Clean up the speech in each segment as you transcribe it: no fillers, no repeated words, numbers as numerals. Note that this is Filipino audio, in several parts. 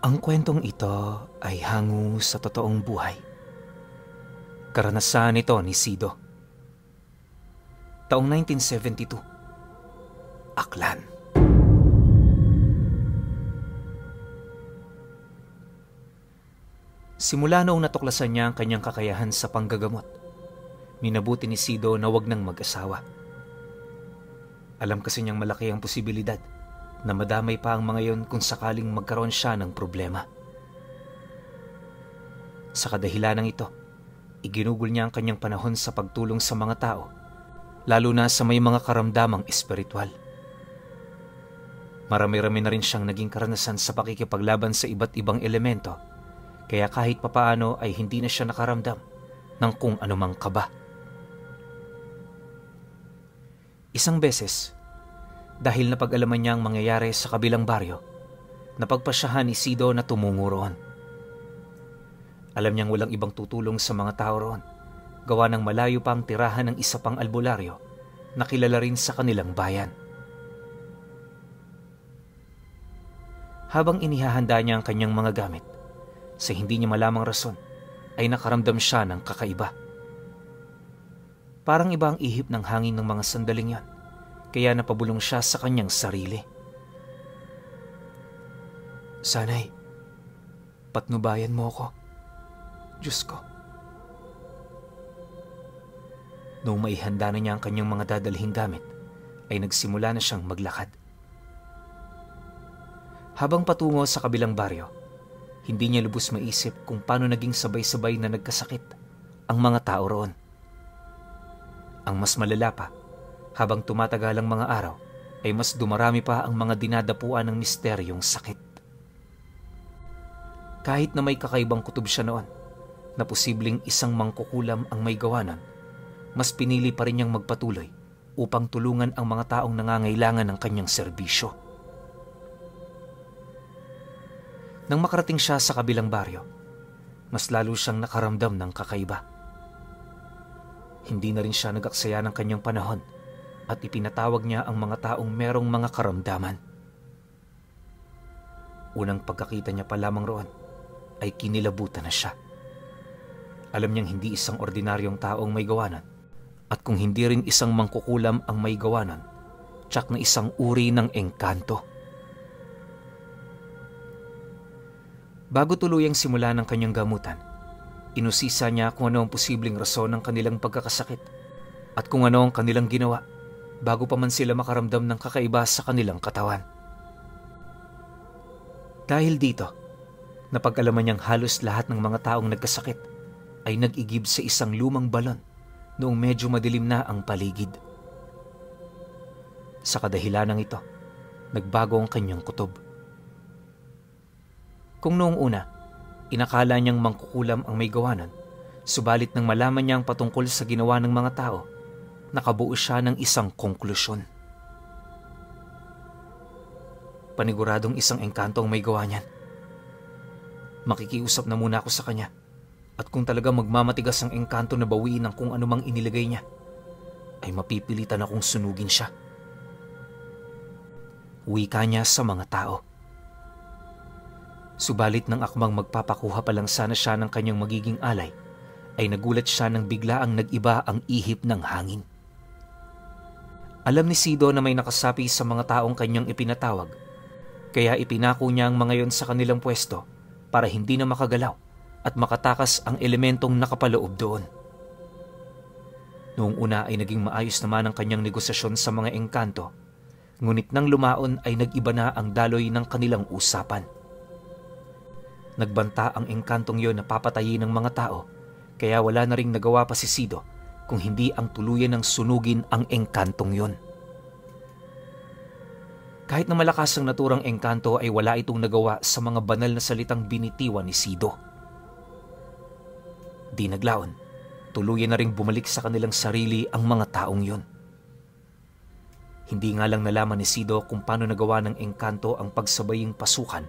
Ang kwentong ito ay hango sa totoong buhay. Karanasan ito ni Sido. Taong 1972. Aklan. Simula noong natuklasan niya ang kanyang kakayahan sa panggagamot, minabuti ni Sido na wag nang mag-asawa. Alam kasi niyang malaki ang posibilidad na madamay pa ang mga yon kung sakaling magkaroon siya ng problema. Sa kadahilanang ito, iginugol niya ang kanyang panahon sa pagtulong sa mga tao, lalo na sa may mga karamdamang espiritual. Marami-rami na rin siyang naging karanasan sa pakikipaglaban sa iba't ibang elemento, kaya kahit papaano ay hindi na siya nakaramdam ng kung anumang kaba. Isang beses, dahil napag-alaman niya ang mangyayari sa kabilang baryo, napagpasyahan ni Sido na tumungo roon. Alam niyang walang ibang tutulong sa mga tao roon, gawa ng malayo pa ang tirahan ng isa pang albularyo na kilala rin sa kanilang bayan. Habang inihahanda niya ang kanyang mga gamit, sa hindi niya malamang rason, ay nakaramdam siya ng kakaiba. Parang iba ang ihip ng hangin ng mga sandaling yan, kaya napabulong siya sa kanyang sarili. Sana'y patnubayan mo ako, Diyos ko. Noong maihanda na niya ang kanyang mga dadalhing gamit, ay nagsimula na siyang maglakad. Habang patungo sa kabilang baryo, hindi niya lubos maisip kung paano naging sabay-sabay na nagkasakit ang mga tao roon. Ang mas malala pa, habang tumatagal ang mga araw, ay mas dumarami pa ang mga dinadapuan ng misteryong sakit. Kahit na may kakaibang kutob siya noon, na posibleng isang mangkukulam ang may gawa nun, mas pinili pa rin niyang magpatuloy upang tulungan ang mga taong nangangailangan ng kanyang serbisyo. Nang makarating siya sa kabilang baryo, mas lalo siyang nakaramdam ng kakaiba. Hindi na rin siya nag-aksaya ng kanyang panahon at ipinatawag niya ang mga taong merong mga karamdaman. Unang pagkakita niya pa lamang roon ay kinilabutan na siya. Alam niyang hindi isang ordinaryong taong may gawanan, at kung hindi rin isang mangkukulam ang may gawanan, tsak na isang uri ng engkanto. Bago tuluyang simula ng kanyang gamutan, inusisa niya kung ano ang posibleng rason ng kanilang pagkakasakit at kung ano ang kanilang ginawa bago pa man sila makaramdam ng kakaiba sa kanilang katawan. Dahil dito, napag-alaman niyang halos lahat ng mga taong nagkasakit ay nag-igib sa isang lumang balon noong medyo madilim na ang paligid. Sa kadahilanang ito, nagbago ang kanyang kutob. Kung noong una, inakala niyang mangkukulam ang may gawanan, subalit nang malaman niyang patungkol sa ginawa ng mga tao, nakabuo siya ng isang konklusyon. Paniguradong isang engkanto ang may gawa niyan. Makikiusap na muna ako sa kanya, at kung talaga magmamatigas ang engkanto na bawiin ang kung anumang inilagay niya, ay mapipilitan akong sunugin siya. Wika niya sa mga tao. Subalit nang akmang magpapakuha pa lang sana siya ng kanyang magiging alay, ay nagulat siya nang biglaang nag-iba ang ihip ng hangin. Alam ni Sido na may nakasapi sa mga taong kanyang ipinatawag, kaya ipinako niya ang mga yon sa kanilang pwesto para hindi na makagalaw at makatakas ang elementong nakapaloob doon. Noong una ay naging maayos naman ang kanyang negosasyon sa mga engkanto, ngunit nang lumaon ay nag-iba na ang daloy ng kanilang usapan. Nagbanta ang engkantong yon na papatayin ng mga tao, kaya wala na ring nagawa pa si Sido kung hindi ang tuluyan ng sunugin ang engkantong yon. Kahit na malakas ang naturang engkanto ay wala itong nagawa sa mga banal na salitang binitiwan ni Sido. Di naglaon, tuluyan na ring bumalik sa kanilang sarili ang mga taong yon. Hindi nga lang nalaman ni Sido kung paano nagawa ng engkanto ang pagsabaying pasukan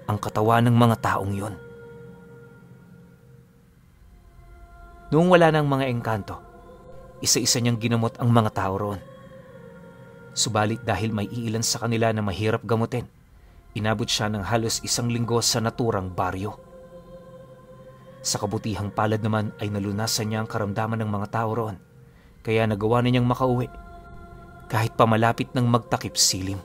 ang katawan ng mga taong yon. Noong wala ng mga engkanto, isa-isa niyang ginamot ang mga tao roon. Subalit dahil may iilan sa kanila na mahirap gamutin, Inabot siya ng halos 1 linggo sa naturang baryo. Sa kabutihang palad naman ay nalunasan niya ang karamdaman ng mga tao roon, kaya nagawa na niyang makauwi kahit pa malapit ng magtakip silim.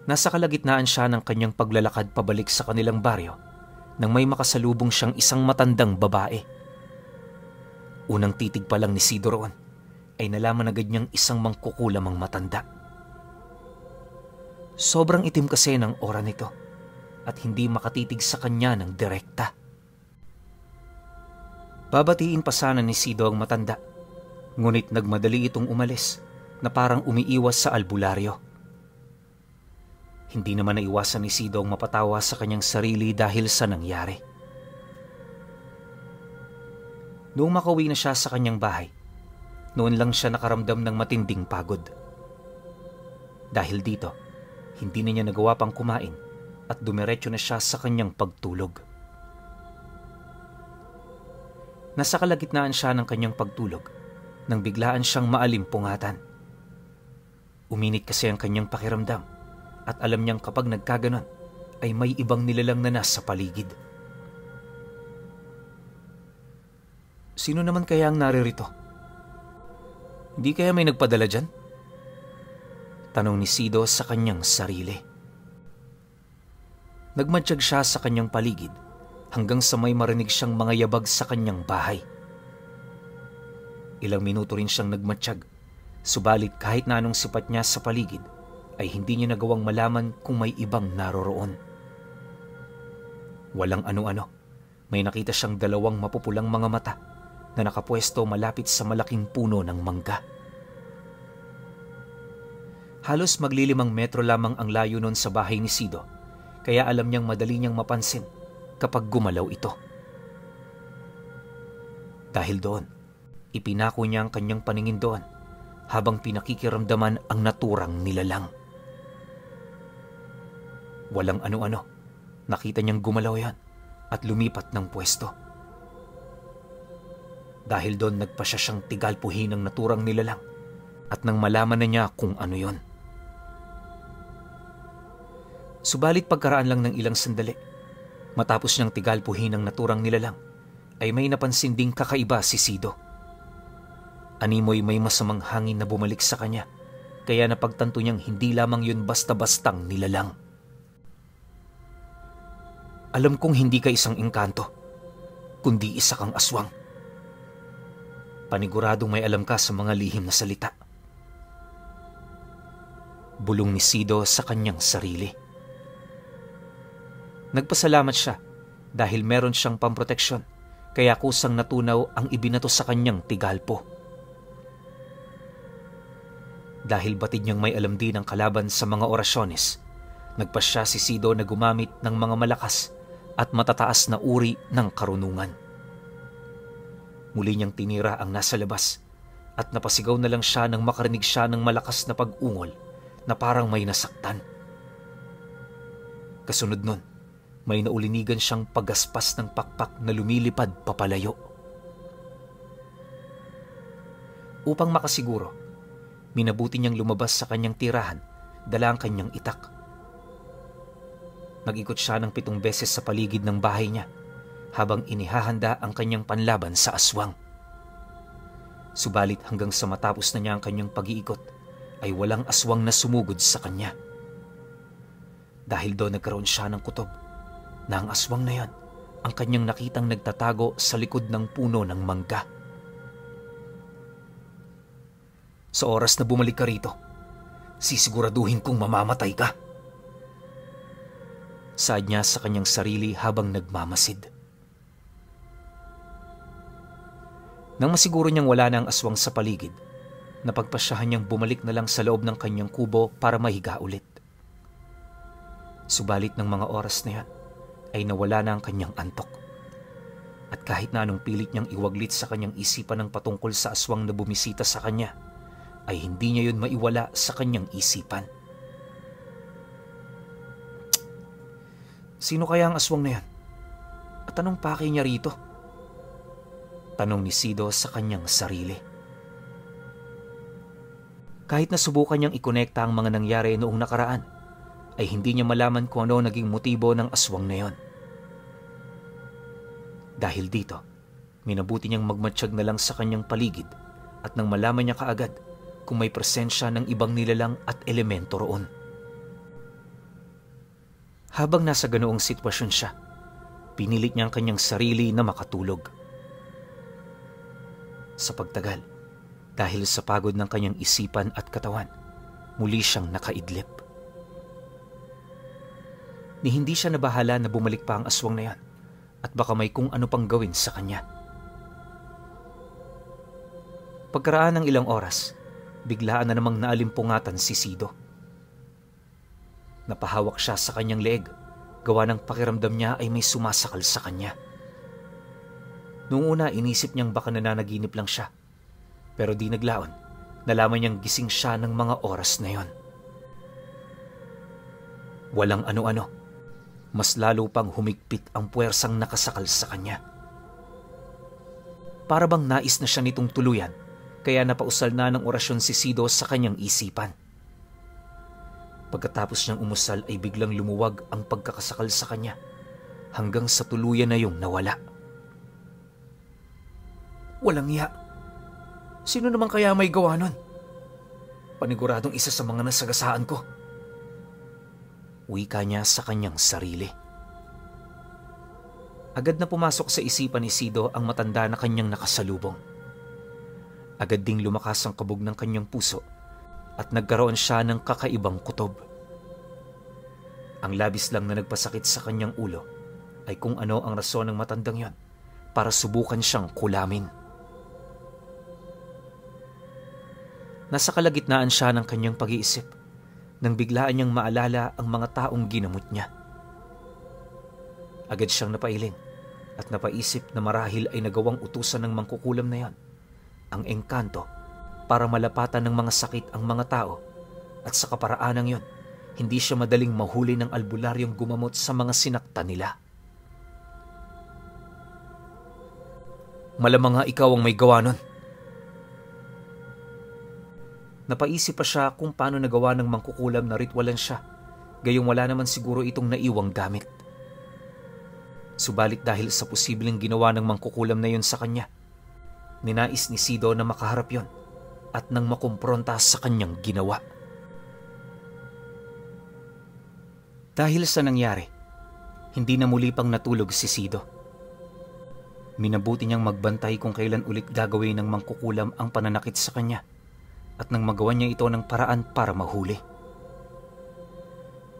Nasa kalagitnaan siya ng kanyang paglalakad pabalik sa kanilang baryo nang may makasalubong siyang isang matandang babae. Unang titig pa lang ni Sido roon ay nalaman agad niyang isang mangkukulamang matanda. Sobrang itim kasi ng aura nito at hindi makatitig sa kanya ng direkta. Babatiin pa sana ni Sido ang matanda, ngunit nagmadali itong umalis na parang umiiwas sa albularyo. Hindi naman naiwasan ni Sido ang mapatawa sa kanyang sarili dahil sa nangyari. Noong makauwi na siya sa kanyang bahay, noon lang siya nakaramdam ng matinding pagod. Dahil dito, hindi na niya nagawa pang kumain at dumiretso na siya sa kanyang pagtulog. Nasa kalagitnaan siya ng kanyang pagtulog nang biglaan siyang maalimpungatan. Uminit kasi ang kanyang pakiramdam at alam niyang kapag nagkaganon ay may ibang nilalang na nasa paligid. Sino naman kaya ang naririto? Hindi kaya may nagpadala dyan? Tanong ni Sido sa kanyang sarili. Nagmatsyag siya sa kanyang paligid hanggang sa may marinig siyang mga yabag sa kanyang bahay. Ilang minuto rin siyang nagmatsyag, subalit kahit na anong sipat niya sa paligid ay hindi niya nagawang malaman kung may ibang naroroon. Walang ano-ano, may nakita siyang 2 mapupulang mga mata na nakapwesto malapit sa malaking puno ng mangga. Halos maglilimang metro lamang ang layo nun sa bahay ni Sido, kaya alam niyang madali niyang mapansin kapag gumalaw ito. Dahil doon, ipinako niya ang kanyang paningin doon habang pinakikiramdaman ang naturang nilalang. Walang ano-ano, nakita niyang gumalaw yan at lumipat ng pwesto. Dahil doon nagpasya siyang tigalpuhin ng naturang nilalang at nang malaman na niya kung ano yon. Subalit pagkaraan lang ng ilang sandali, matapos niyang tigalpuhin ng naturang nilalang, ay may napansin ding kakaiba si Sido. Animoy may masamang hangin na bumalik sa kanya, kaya napagtanto niyang hindi lamang yun basta-bastang nilalang. Alam kong hindi ka isang engkanto, kundi isa kang aswang. Paniguradong may alam ka sa mga lihim na salita. Bulong ni Sido sa kanyang sarili. Nagpasalamat siya dahil meron siyang pamproteksyon, kaya kusang natunaw ang ibinato sa kanyang tigalpo. Dahil batid niyang may alam din ang kalaban sa mga orasyones, nagpasya si Sido na gumamit ng mga malakas at matataas na uri ng karunungan. Muli niyang tinira ang nasa labas at napasigaw na lang siya nang makarinig siya ng malakas na pag-ungol na parang may nasaktan. Kasunod nun, may naulinigan siyang paggaspas ng pakpak na lumilipad papalayo. Upang makasiguro, minabuti niyang lumabas sa kanyang tirahan, dala ang kanyang itak. Nag-ikot siya ng 7 beses sa paligid ng bahay niya habang inihahanda ang kanyang panlaban sa aswang. Subalit hanggang sa matapos na niya ang kanyang pag-iikot ay walang aswang na sumugod sa kanya. Dahil doon nagkaroon siya ng kutob na ang aswang na yan ang kanyang nakitang nagtatago sa likod ng puno ng mangga. Sa oras na bumalik ka rito, sisiguraduhin kong mamamatay ka. Saad niya sa kanyang sarili habang nagmamasid. Nang masiguro niyang wala na ang aswang sa paligid, napagpasyahan niyang bumalik na lang sa loob ng kanyang kubo para mahiga ulit. Subalit ng mga oras na yan, ay nawala na ang kanyang antok. At kahit na anong pilit niyang iwaglit sa kanyang isipan ng patungkol sa aswang na bumisita sa kanya, ay hindi niya yun maiwala sa kanyang isipan. Sino kaya ang aswang na yan? At anong pakay niya rito? Tanong ni Sido sa kanyang sarili. Kahit na subukan niyang ikonekta ang mga nangyari noong nakaraan, ay hindi niya malaman kung ano naging motibo ng aswang na yon. Dahil dito, minabuti niyang magmatsyag na lang sa kanyang paligid at nang malaman niya kaagad kung may presensya ng ibang nilalang at elemento roon. Habang nasa ganoong sitwasyon siya, pinilit niya ang kanyang sarili na makatulog. Sa pagtagal, dahil sa pagod ng kanyang isipan at katawan, muli siyang nakaidlip. Ni hindi siya nabahala na bumalik pa ang aswang na yan at baka may kung ano pang gawin sa kanya. Pagkaraan ng ilang oras, biglaan na namang naalimpungatan si Sido. Napahawak siya sa kanyang leeg, gawa ng pakiramdam niya ay may sumasakal sa kanya. Noong una, inisip niyang baka nananaginip lang siya. Pero di naglaon, nalaman niyang gising siya ng mga oras na yon. Walang ano-ano, mas lalo pang humigpit ang puwersang nakasakal sa kanya. Para bang nais na siya nitong tuluyan, kaya napausal na ng orasyon si Sido sa kanyang isipan. Pagkatapos niyang umusal ay biglang lumuwag ang pagkakasakal sa kanya hanggang sa tuluyan na yung nawala. Walang iya. Sino naman kaya may gawa nun? Paniguradong isa sa mga nasagasaan ko. Wika niya sa kanyang sarili. Agad na pumasok sa isipan ni Sido ang matanda na kanyang nakasalubong. Agad ding lumakas ang kabog ng kanyang puso at nagkaroon siya ng kakaibang kutob. Ang labis lang na nagpasakit sa kanyang ulo ay kung ano ang rason ng matandang yon para subukan siyang kulamin. Nasa kalagitnaan siya ng kanyang pag-iisip nang biglaan niyang maalala ang mga taong ginamot niya. Agad siyang napailing at napaisip na marahil ay nagawang utusan ng mangkukulam na yon ang engkanto para malapatan ng mga sakit ang mga tao at sa kaparaanang yon, hindi siya madaling mahuli ng albularyong gumamot sa mga sinakta nila. Malamang nga ikaw ang may gawa nun. Napaisip pa siya kung paano nagawa ng mangkukulam na ritwalan siya, gayong wala naman siguro itong naiwang gamit. Subalit dahil sa posibleng ginawa ng mangkukulam na yun sa kanya, ninais ni Sido na makaharap yon at nang makumpronta sa kanyang ginawa. Dahil sa nangyari, hindi na muli pang natulog si Sido. Minabuti niyang magbantay kung kailan ulit gagawin ng mangkukulam ang pananakit sa kanya at nang magawa niya ito ng paraan para mahuli.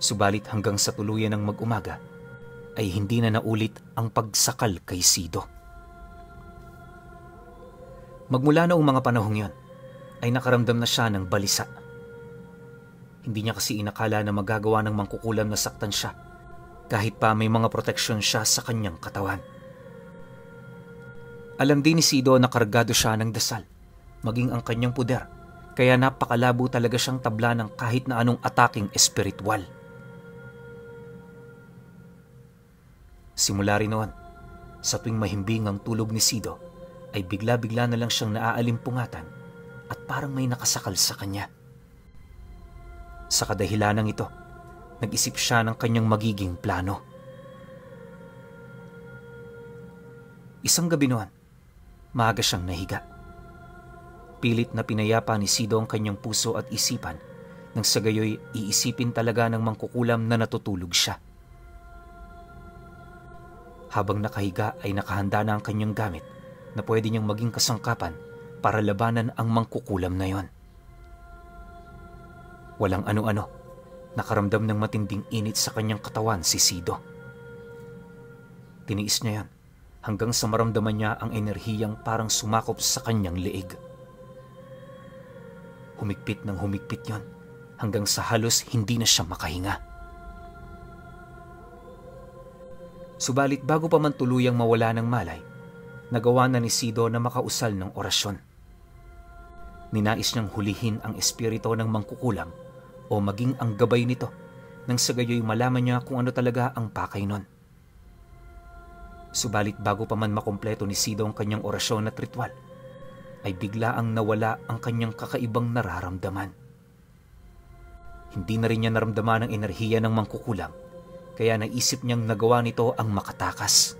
Subalit hanggang sa tuluyan ng mag-umaga, ay hindi na naulit ang pagsakal kay Sido. Magmula noong mga panahong yon, ay nakaramdam na siya ng balisa. Hindi niya kasi inakala na magagawa ng mangkukulam na saktan siya, kahit pa may mga proteksyon siya sa kanyang katawan. Alam din ni Sido na kargado siya ng dasal, maging ang kanyang puder, kaya napakalabo talaga siyang tabla ng kahit na anong ataking espiritual. Simula rin noon, sa tuwing mahimbing ang tulog ni Sido, ay bigla-bigla na lang siyang naalimpungatan at parang may nakasakal sa kanya. Sa kadahilanang ito, nag-isip siya ng kanyang magiging plano. Isang gabi noon, maaga siyang nahiga. Pilit na pinayapa ni Sido ang kanyang puso at isipan nang sa gayoy iisipin talaga ng mangkukulam na natutulog siya. Habang nakahiga ay nakahanda na ang kanyang gamit na pwede niyang maging kasangkapan para labanan ang mangkukulam na yon. Walang ano-ano, nakaramdam ng matinding init sa kanyang katawan si Sido. Tiniis niya yan hanggang sa maramdaman niya ang enerhiyang parang sumakop sa kanyang leeg. Humigpit ng humigpit yon hanggang sa halos hindi na siya makahinga. Subalit bago pa man tuluyang mawala ng malay, nagawa na ni Sido na makausal ng orasyon. Ninais niyang hulihin ang espiritu ng mangkukulam o maging ang gabay nito nang sa gayoy malaman niya kung ano talaga ang pakay nun. Subalit bago pa man makumpleto ni Sido ang kanyang orasyon at ritual, ay biglaang nawala ang kanyang kakaibang nararamdaman. Hindi na rin niya naramdaman ang enerhiya ng mangkukulam, kaya naisip niyang nagawa nito ang makatakas.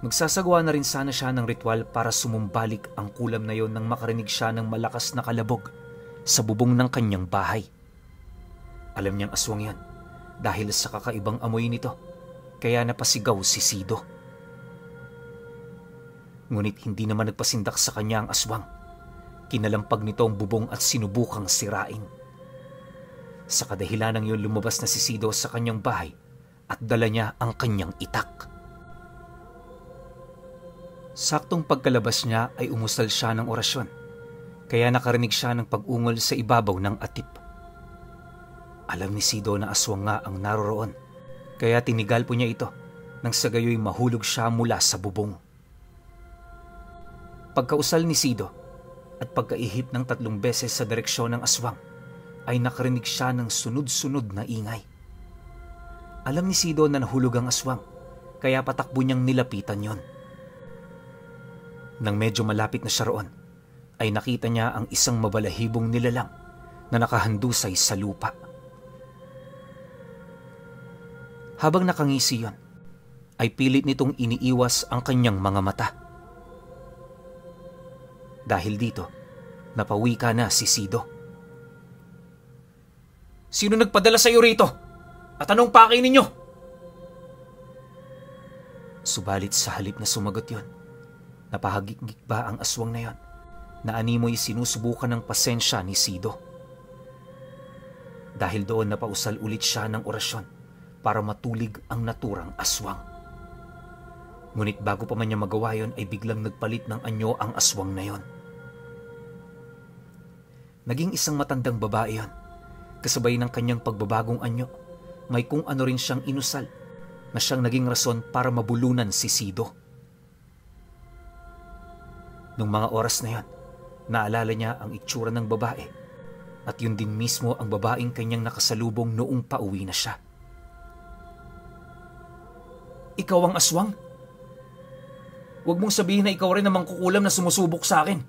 Magsasagawa na rin sana siya ng ritual para sumumbalik ang kulam na yon nang makarinig siya ng malakas na kalabog sa bubong ng kanyang bahay. Alam niyang aswang yan dahil sa kakaibang amoy nito, kaya napasigaw si Sido. Ngunit hindi naman nagpasindak sa kanya ang aswang. Kinalampag nito ang bubong at sinubukang sirain. Sa kadahilan ng yun, lumabas na si Sido sa kanyang bahay at dala niya ang kanyang itak. Saktong pagkalabas niya ay umusal siya ng orasyon, kaya nakarinig siya ng pag-ungol sa ibabaw ng atip. Alam ni Sido na aswang nga ang naroroon, kaya tinigal po niya ito nang sa gayoy mahulog siya mula sa bubong. Pagkausal ni Sido at pagkaihip ng 3 beses sa direksyon ng aswang, ay nakarinig siya ng sunod-sunod na ingay. Alam ni Sido na nahulog ang aswang, kaya patakbo niyang nilapitan yon. Nang medyo malapit na siya roon, ay nakita niya ang isang mabalahibong nilalang na nakahandusay sa lupa. Habang nakangisi yon, ay pilit nitong iniiwas ang kanyang mga mata. Dahil dito, napawika na si Sido. "Sino nagpadala sa iyo rito? At anong pakay ninyo?" Subalit sa halip na sumagot yon, napahagik-gik ba ang aswang na yon na animoy sinusubukan ng pasensya ni Sido. Dahil doon napausal ulit siya ng orasyon para matulig ang naturang aswang. Ngunit bago pa man niya magawa yon ay biglang nagpalit ng anyo ang aswang na yon. Naging isang matandang babae yon. Kasabay ng kanyang pagbabagong anyo, may kung ano rin siyang inusal na siyang naging rason para mabulunan si Sido. Nung mga oras na yon, naalala niya ang itsura ng babae at yun din mismo ang babaeng kanyang nakasalubong noong pauwi na siya. "Ikaw ang aswang? Huwag mong sabihin na ikaw rin ang mangkukulam na sumusubok sa akin,"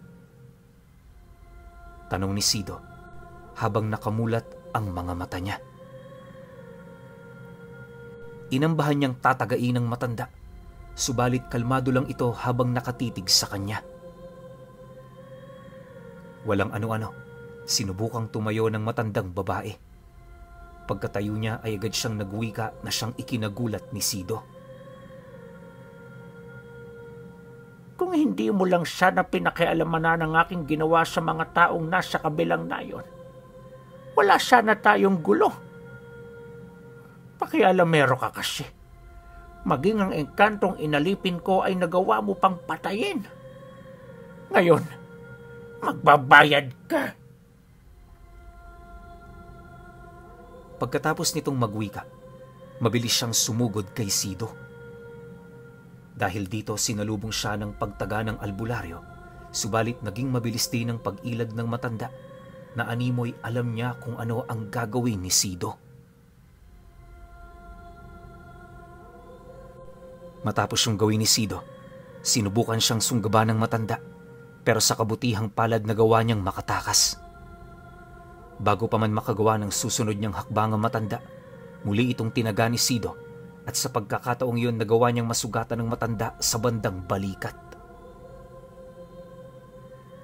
tanong ni Sido habang nakamulat ang mga mata niya. Inambahan niyang tatagain ng matanda, subalit kalmado lang ito habang nakatitig sa kanya. Walang ano-ano, sinubukang tumayo ng matandang babae. Pagkatayo niya ay agad siyang nagwika na siyang ikinagulat ni Sido. "Kung hindi mo lang sana pinakialamanan ang aking ginawa sa mga taong nasa kabilang nayon, wala sana tayong gulo. Pakialamero ka kasi. Maging ang engkantong inalipin ko ay nagawa mo pang patayin. Ngayon, magbabayad ka." Pagkatapos nitong magwika, mabilis siyang sumugod kay Sido. Dahil dito sinalubong siya ng pagtaga ng albularyo, subalit naging mabilis din ang pag-ilag ng matanda na animoy alam niya kung ano ang gagawin ni Sido. Matapos yung gawin ni Sido, sinubukan siyang sunggaban ng matanda, pero sa kabutihang palad na gawa niyang makatakas. Bago pa man makagawa ng susunod niyang hakbang ang matanda, muli itong tinaga ni Sido at sa pagkakataong yun nagawa niyang masugatan ng matanda sa bandang balikat.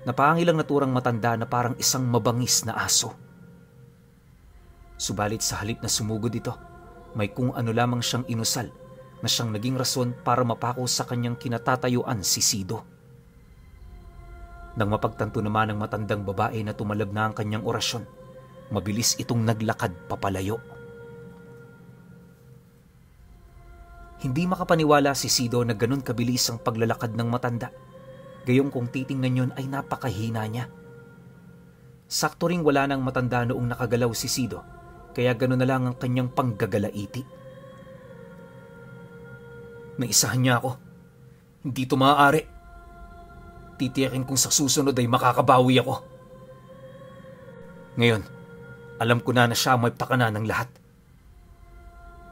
Napangilang naturang matanda na parang isang mabangis na aso. Subalit sa halip na sumugod ito, may kung ano lamang siyang inusal na siyang naging rason para mapako sa kanyang kinatatayuan si Sido. Nang mapagtanto naman ng matandang babae na tumalab na ang kanyang orasyon, mabilis itong naglakad papalayo. Hindi makapaniwala si Sido na ganun kabilis ang paglalakad ng matanda. Gayong kung titingnan yun ay napakahina niya. Sakto ring wala nang matanda noong nakagalaw si Sido, kaya ganun na lang ang kanyang panggagalaiti. "Naisahan niya ako. Hindi ito maaari. Titiyakin kung sa susunod ay makakabawi ako. Ngayon, alam ko na siya may pakana ng lahat.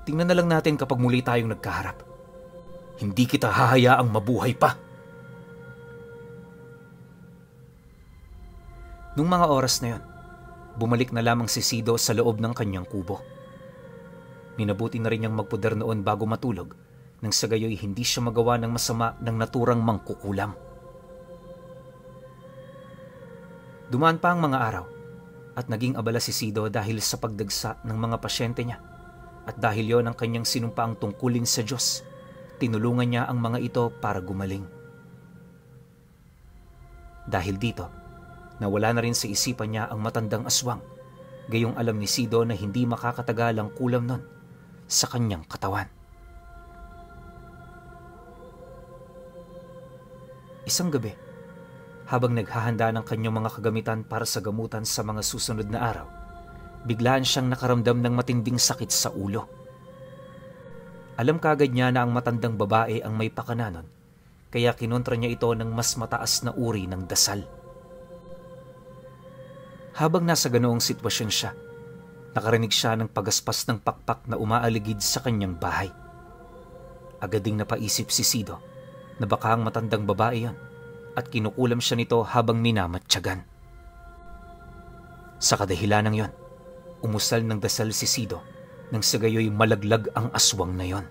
Tingnan na lang natin kapag muli tayong nagkaharap. Hindi kita hahayaang mabuhay pa. Nung mga oras na yon, bumalik na lamang si Sido sa loob ng kanyang kubo. Minabuti na rin niyang magpuder noon bago matulog, nang sa gayoy hindi siya magawa ng masama ng naturang mangkukulam. Dumaan pa ang mga araw at naging abala si Sido dahil sa pagdagsa ng mga pasyente niya, at dahil yon ang kanyang sinumpaang tungkulin sa Diyos, tinulungan niya ang mga ito para gumaling. Dahil dito, nawala na rin sa isipan niya ang matandang aswang, gayong alam ni Sido na hindi makakatagal ang kulam nun sa kanyang katawan. Isang gabi, habang naghahanda ng kanyang mga kagamitan para sa gamutan sa mga susunod na araw, biglaan siyang nakaramdam ng matinding sakit sa ulo. Alam kaagad niya na ang matandang babae ang may pakananon, kaya kinontra niya ito ng mas mataas na uri ng dasal. Habang nasa ganoong sitwasyon siya, nakarinig siya ng pagaspas ng pakpak na umaaligid sa kanyang bahay. Agad ding napaisip si Sido na baka ang matandang babae yon, at kinukulam siya nito habang minamatyagan. Sa kadahilanang yon, umusal ng dasal si Sido nang sa gayoy malaglag ang aswang na yon.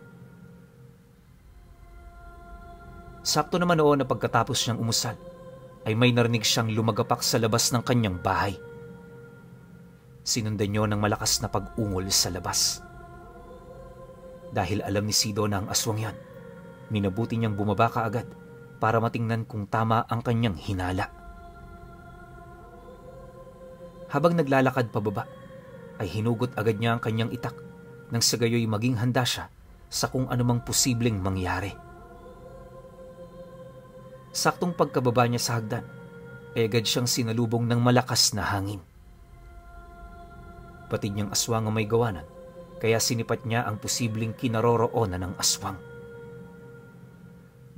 Sakto naman noon na pagkatapos niyang umusal, ay may narinig siyang lumagapak sa labas ng kanyang bahay. Sinundan niyo ng malakas na pag-ungol sa labas. Dahil alam ni Sido na ang aswang yan, minabuti niyang bumaba kaagad para matingnan kung tama ang kanyang hinala. Habang naglalakad pababa, ay hinugot agad niya ang kanyang itak nang sa gayoy maging handa siya sa kung anumang posibleng mangyari. Saktong pagkababa niya sa hagdan, ay agad siyang sinalubong ng malakas na hangin. Batid niyang aswang ang may gawanan, kaya sinipat niya ang posibleng kinaroroonan ng aswang.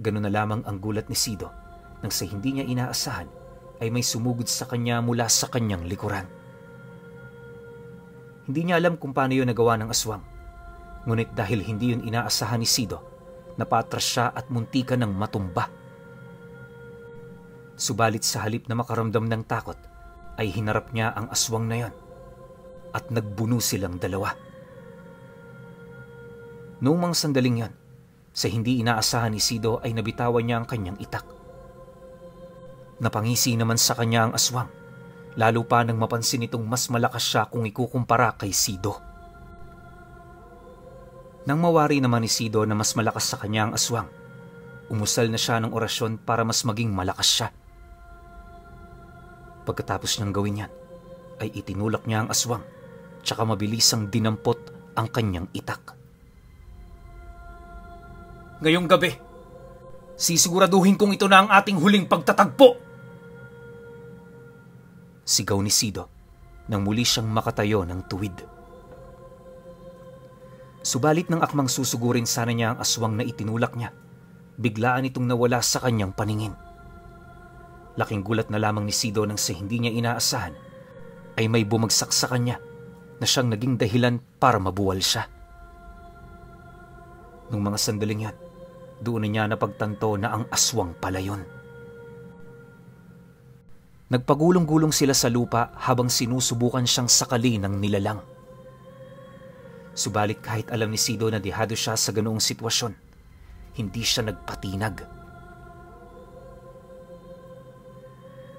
Ganun na lamang ang gulat ni Sido nang sa hindi niya inaasahan ay may sumugod sa kanya mula sa kanyang likuran. Hindi niya alam kung paano yun nagawa ng aswang, ngunit dahil hindi yun inaasahan ni Sido, napatras siya at muntikan ng matumba. Subalit sa halip na makaramdam ng takot, ay hinarap niya ang aswang na yon at nagbuno silang dalawa. Noong mga sandaling yan, sa hindi inaasahan ni Sido ay nabitawan niya ang kanyang itak. Napangisi naman sa kanya ang aswang, lalo pa nang mapansin itong mas malakas siya kung ikukumpara kay Sido. Nang mawari naman ni Sido na mas malakas sa kanya ang aswang, umusal na siya ng orasyon para mas maging malakas siya. Pagkatapos niyang gawin yan, ay itinulak niya ang aswang, tsaka mabilisang dinampot ang kanyang itak. Ngayong gabi, sisiguraduhin kong ito na ang ating huling pagtatagpo! Sigaw ni Sido nang muli siyang makatayo ng tuwid. Subalit nang akmang susugurin sana niya ang aswang na itinulak niya, biglaan itong nawala sa kanyang paningin. Laking gulat na lamang ni Sido nang sa hindi niya inaasahan ay may bumagsak sa kanya na siyang naging dahilan para mabuwal siya. Nung mga sandaling yan, doon na niya napagtanto na ang aswang pala yun. Nagpagulong-gulong sila sa lupa habang sinusubukan siyang sakali ng nilalang. Subalit kahit alam ni Sido na dehado siya sa ganoong sitwasyon, hindi siya nagpatinag.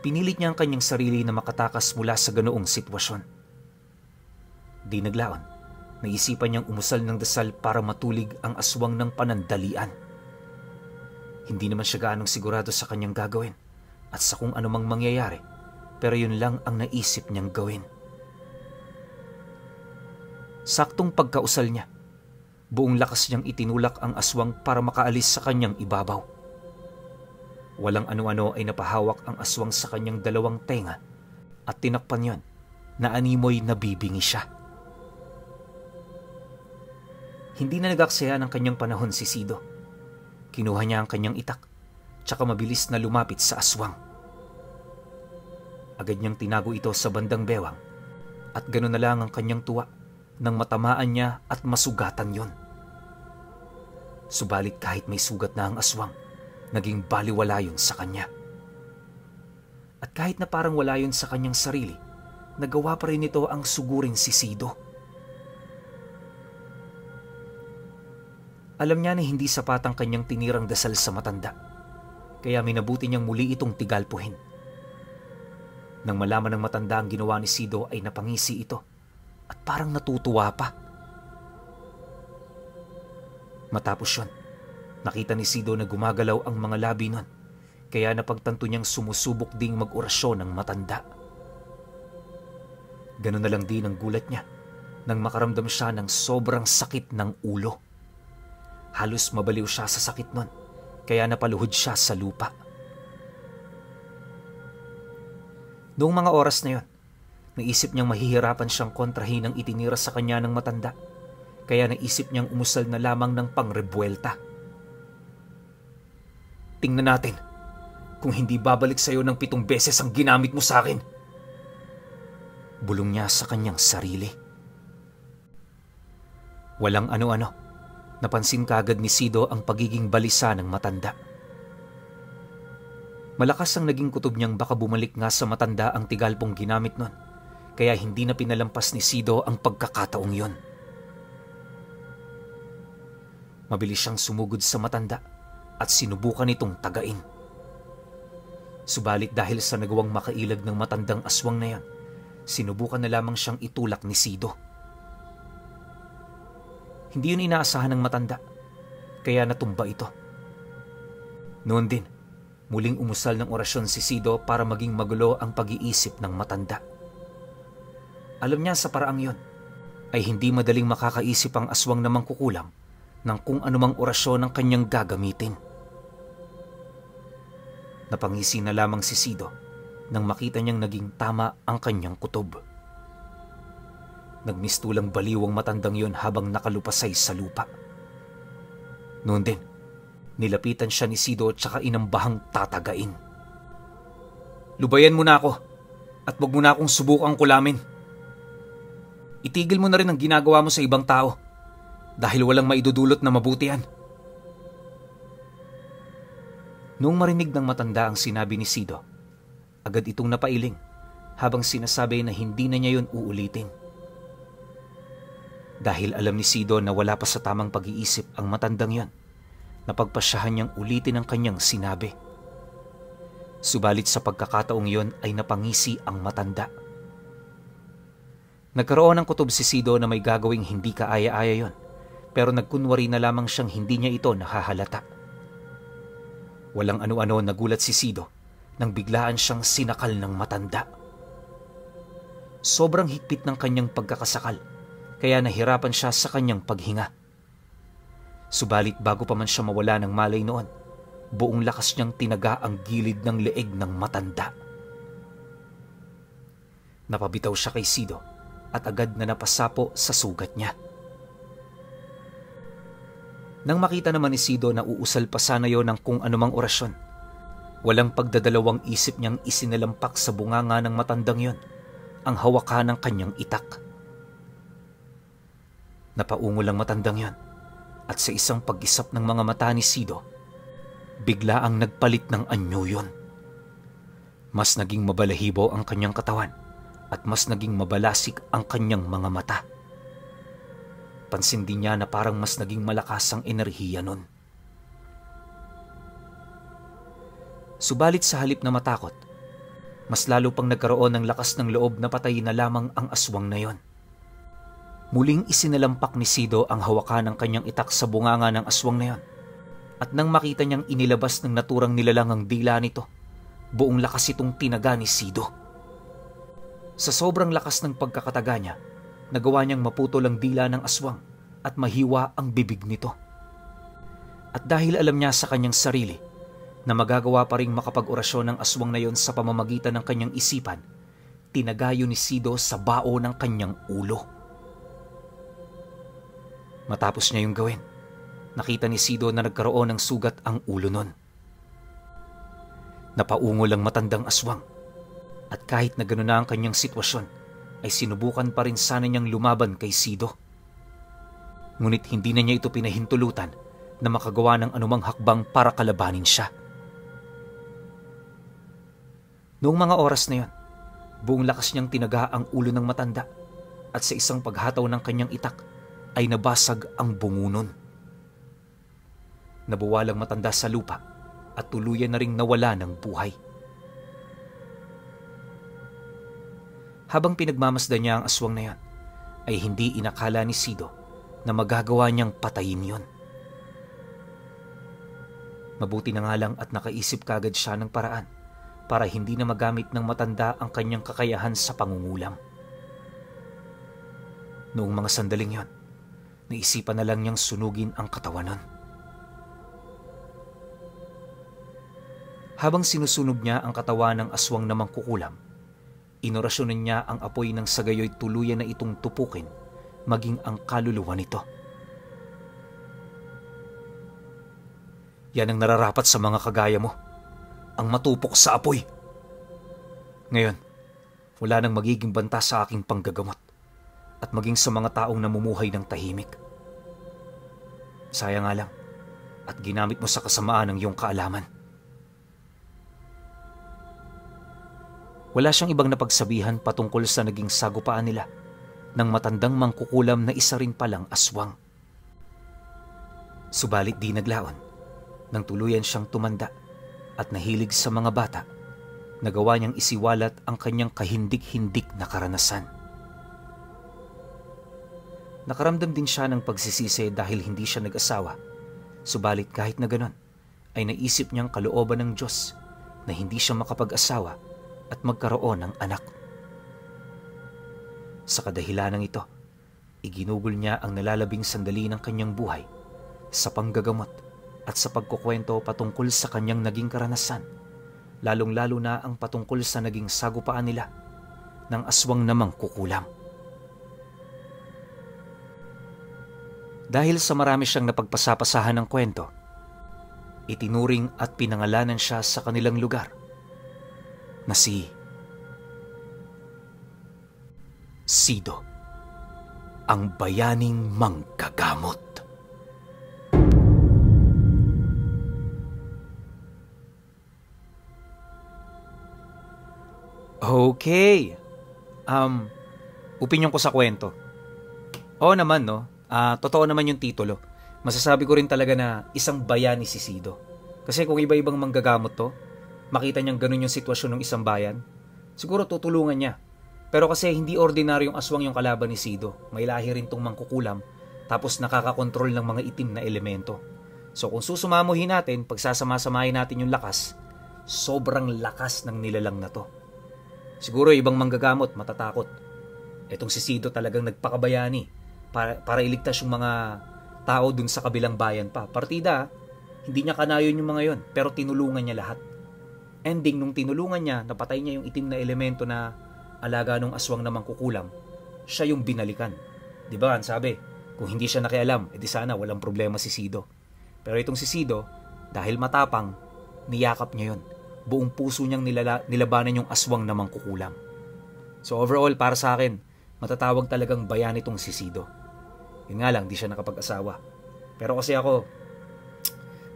Pinilit niya ang kanyang sarili na makatakas mula sa ganoong sitwasyon. Di naglaon, naisipan niyang umusal ng dasal para matulig ang aswang ng panandalian. Hindi naman siya gaanong sigurado sa kanyang gagawin at sa kung anumang mangyayari, pero yun lang ang naisip niyang gawin. Saktong pagkausal niya, buong lakas niyang itinulak ang aswang para makaalis sa kanyang ibabaw. Walang ano-ano ay napahawak ang aswang sa kanyang dalawang tenga at tinakpan yon na animoy nabibingi siya. Hindi na nagaksaya ng kanyang panahon si Sido. Kinuha niya ang kanyang itak, tsaka mabilis na lumapit sa aswang. Agad niyang tinago ito sa bandang bewang, at gano'n na lang ang kanyang tuwa nang matamaan niya at masugatan yon. Subalit kahit may sugat na ang aswang, naging baliwala yun sa kanya. At kahit na parang wala yun sa kanyang sarili, nagawa pa rin ito ang sugurin si Sido. Alam niya na hindi sapat ang kanyang tinirang dasal sa matanda, kaya minabuti niyang muli itong tigalpuhin. Nang malaman ng matanda ang ginawa ni Sido ay napangisi ito at parang natutuwa pa. Matapos yun, nakita ni Sido na gumagalaw ang mga labi nun, kaya napagtanto niyang sumusubok ding mag-orasyon ng matanda. Ganun na lang din ang gulat niya nang makaramdam siya ng sobrang sakit ng ulo. Halos mabaliw siya sa sakit nun, kaya napaluhod siya sa lupa. Noong mga oras na yon, naisip niyang mahihirapan siyang kontrahin ang itinira sa kanya ng matanda, kaya naisip niyang umusal na lamang ng pangrebuelta. Tingnan natin kung hindi babalik sa iyo ng 7 beses ang ginamit mo sa akin. Bulong niya sa kanyang sarili. Walang ano-ano, napansin kaagad ni Sido ang pagiging balisa ng matanda. Malakas ang naging kutob niyang baka bumalik nga sa matanda ang tigalpong ginamit nun, kaya hindi na pinalampas ni Sido ang pagkakataong yon. Mabilis siyang sumugod sa matanda at sinubukan itong tagain. Subalit dahil sa nagawang makailag ng matandang aswang na yan, sinubukan na lamang siyang itulak ni Sido. Hindi yun inaasahan ng matanda, kaya natumba ito. Noon din, muling umusal ng orasyon si Sido para maging magulo ang pag-iisip ng matanda. Alam niya sa paraang yon ay hindi madaling makakaisip ang aswang na mangkukulam ng kung anumang orasyon ang kanyang gagamitin. Napangisi na lamang si Sido nang makita niyang naging tama ang kanyang kutob. Nagmistulang baliw ang matandang yon habang nakalupasay sa lupa. Noon din, nilapitan siya ni Sido at saka inambahang tatagain. Lubayan mo na ako at wag mo na akong subukang kulamin. Itigil mo na rin ang ginagawa mo sa ibang tao dahil walang maidudulot na mabuti yan. Noong marinig ng matanda ang sinabi ni Sido, agad itong napailing habang sinasabi na hindi na niya yun uulitin. Dahil alam ni Sido na wala pa sa tamang pag-iisip ang matandang yon, napagpasyahan niyang ulitin ang kanyang sinabi. Subalit sa pagkakataong yon ay napangisi ang matanda. Nagkaroon ng kutob si Sido na may gagawing hindi kaaya-aya yon, pero nagkunwari na lamang siyang hindi niya ito nahahalata. Walang ano-ano nagulat si Sido nang biglaan siyang sinakal ng matanda. Sobrang higpit ng kanyang pagkakasakal, kaya nahirapan siya sa kanyang paghinga. Subalit bago pa man siya mawala ng malay noon, buong lakas niyang tinaga ang gilid ng leeg ng matanda. Napabitaw siya kay Sido at agad na napasapo sa sugat niya. Nang makita naman ni Sido na uusal pa sana yon ng kung anumang orasyon, walang pagdadalawang isip niyang isinalampak sa bunganga ng matandang yon ang hawakan ng kanyang itak. Napaungol ang matandang yon at sa isang pag-isap ng mga mata ni Sido, bigla ang nagpalit ng anyo yon. Mas naging mabalahibo ang kanyang katawan at mas naging mabalasik ang kanyang mga mata. Pansin din niya na parang mas naging malakas ang enerhiya nun. Subalit sa halip na matakot, mas lalo pang nagkaroon ng lakas ng loob na patayin na lamang ang aswang na yon. Muling isinalampak ni Sido ang hawakan ng kanyang itak sa bunganga ng aswang na yon. At nang makita niyang inilabas ng naturang nilalang ang dila nito, buong lakas itong tinaga ni Sido. Sa sobrang lakas ng pagkakataga niya, nagawa niyang maputol ang dila ng aswang at mahiwa ang bibig nito. At dahil alam niya sa kanyang sarili na magagawa pa ring makapag-orasyon ng aswang na yon sa pamamagitan ng kanyang isipan, tinagayo ni Sido sa bao ng kanyang ulo. Matapos niya yung gawin, nakita ni Sido na nagkaroon ng sugat ang ulo nun. Napaungol ang matandang aswang at kahit na gano'n na ang kanyang sitwasyon, ay sinubukan pa rin sana niyang lumaban kay Sido. Ngunit hindi na niya ito pinahintulutan na makagawa ng anumang hakbang para kalabanin siya. Noong mga oras na yon, buong lakas niyang tinaga ang ulo ng matanda at sa isang paghataw ng kanyang itak ay nabasag ang bungunon. Nabuwalang matanda sa lupa at tuluyan na ring nawala ng buhay. Habang pinagmamasdan niya ang aswang na yan, ay hindi inakala ni Sido na magagawa niyang patayin yon. Mabuti na nga lang at nakaisip kagad siya ng paraan para hindi na magamit ng matanda ang kanyang kakayahan sa pangungulam. Noong mga sandaling yon, naisipan na lang niyang sunugin ang katawan nun. Habang sinusunog niya ang katawan ng aswang na mangkukulam, inorasyonan niya ang apoy ng sagayoy tuluyan na itong tupukin maging ang kaluluwa nito. Yan ang nararapat sa mga kagaya mo, ang matupok sa apoy. Ngayon, wala nang magiging banta sa aking panggagamot at maging sa mga taong namumuhay ng tahimik. Sayang nga lang at ginamit mo sa kasamaan ng iyong kaalaman. Wala siyang ibang napagsabihan patungkol sa naging sagupaan nila ng matandang mangkukulam na isa rin palang aswang. Subalit di naglaon nang tuluyan siyang tumanda at nahilig sa mga bata, nagawa niyang isiwalat ang kanyang kahindik-hindik na karanasan. Nakaramdam din siya ng pagsisisi dahil hindi siya nag-asawa, subalit kahit na ganon ay naisip niyang kalooban ng Diyos na hindi siya makapag-asawa at magkaroon ng anak. Sa kadahilanang ito, iginugol niya ang nalalabing sandali ng kanyang buhay sa panggagamot at sa pagkukwento patungkol sa kanyang naging karanasan, lalong-lalo na ang patungkol sa naging sagupaan nila ng aswang na mangkukulam. Dahil sa marami siyang napagpasapasahan ng kwento, itinuring at pinangalanan siya sa kanilang lugar na si Sido, ang bayaning manggagamot. Okay. Opinyon ko sa kwento. Oo naman, no? Totoo naman yung titulo. Masasabi ko rin talaga na isang bayani si Sido. Kasi kung iba-ibang manggagamot to, makita niyang ganun yung sitwasyon ng isang bayan, siguro tutulungan niya. Pero kasi hindi ordinaryong aswang yung kalaban ni Sido. May lahi rin tong mangkukulam, tapos nakakakontrol ng mga itim na elemento. So kung susumamuhin natin, pagsasama-samahin natin yung lakas, sobrang lakas ng nilalang na to. Siguro ibang manggagamot matatakot. Etong si Sido talagang nagpakabayani para iligtas yung mga tao dun sa kabilang bayan pa. Partida, hindi niya kanayon yung mga yon, pero tinulungan niya lahat. Ending, nung tinulungan niya, napatay niya yung itim na elemento na alaga ng aswang na mangkukulam, siya yung binalikan. Diba, ang sabi, kung hindi siya nakialam, edi sana walang problema si Sido. Pero itong si Sido, dahil matapang, niyakap niya yon. Buong puso niyang nilabanan yung aswang na mangkukulam. So overall, para sa akin, matatawag talagang bayan itong si Sido. Yun nga lang, di siya nakapag-asawa. Pero kasi ako,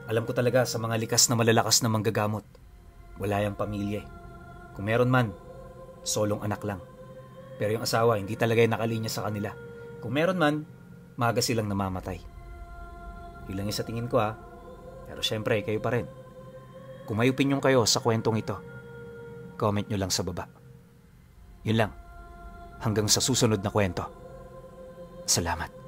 alam ko talaga sa mga likas na malalakas na manggagamot, wala yung pamilya. Kung meron man, solong anak lang. Pero yung asawa, hindi talaga yung nakalinya sa kanila. Kung meron man, maaga silang namamatay. Yun lang yung sa tingin ko ha. Pero syempre, kayo pa rin. Kung may opinyon kayo sa kwentong ito, comment nyo lang sa baba. Yun lang. Hanggang sa susunod na kwento. Salamat.